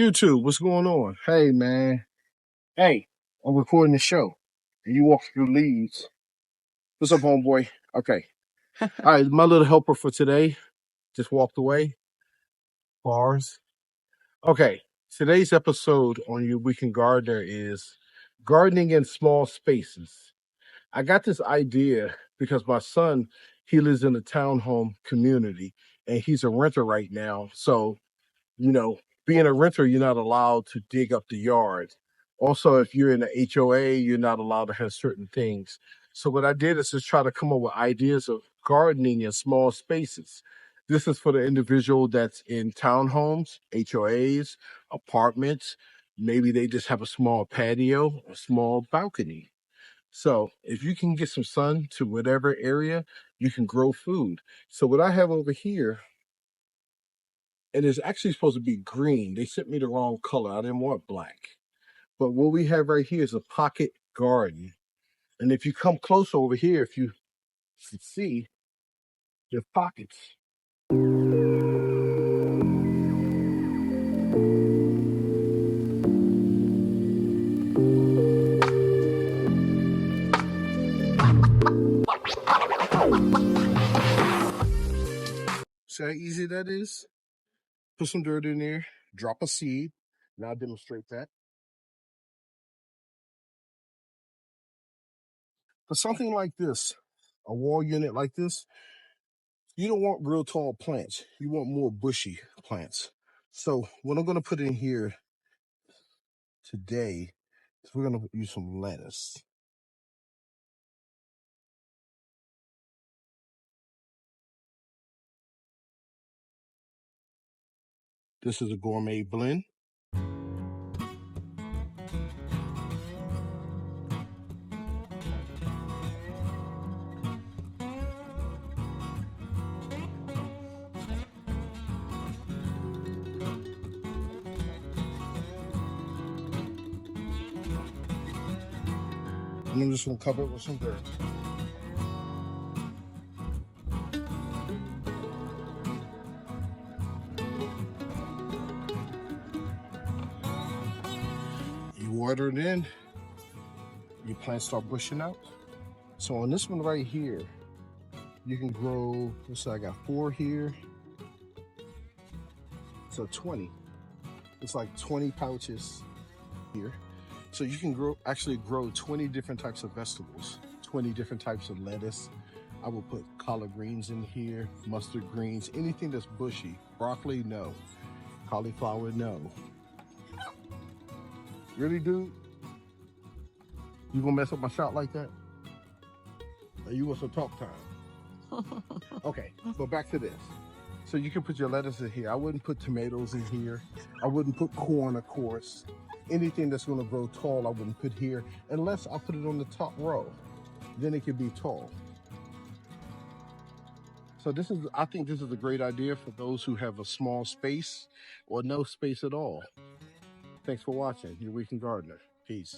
YouTube, what's going on? Hey, man. Hey, I'm recording the show. And you walk through leaves. What's up, homeboy? Okay. All right, my little helper for today just walked away. Bars. Okay. Today's episode on Your Weekend Gardener is gardening in small spaces. I got this idea because my son, he lives in a townhome community and he's a renter right now. So you know, being a renter, you're not allowed to dig up the yard. Also, if you're in the HOA, you're not allowed to have certain things. So what I did is just try to come up with ideas of gardening in small spaces. This is for the individual that's in townhomes, HOAs, apartments. Maybe they just have a small patio, a small balcony. So if you can get some sun to whatever area, you can grow food. So what I have over here, and it's actually supposed to be green. They sent me the wrong color. I didn't want black. But what we have right here is a pocket garden. And if you come close over here, if you see, there's pockets. See how easy that is? Put some dirt in there, drop a seed. Now I'll demonstrate that. For something like this, a wall unit like this, you don't want real tall plants. You want more bushy plants. So what I'm going to put in here today is we're going to use some lettuce. This is a gourmet blend. And I'm just going to cover it with some dirt. You water it in, your plants start bushing out. So on this one right here, you can grow, let's say I got 4 here. So 20. It's like 20 pouches here. So you can actually grow 20 different types of vegetables, 20 different types of lettuce. I will put collard greens in here, mustard greens, anything that's bushy. Broccoli, no. Cauliflower, no. Really, dude? You gonna mess up my shot like that? Or you want some talk time? Okay, but back to this. So you can put your lettuce in here. I wouldn't put tomatoes in here. I wouldn't put corn, of course. Anything that's gonna grow tall, I wouldn't put here, unless I put it on the top row. Then it could be tall. So I think this is a great idea for those who have a small space or no space at all. Thanks for watching Your Weekend Gardener. Peace.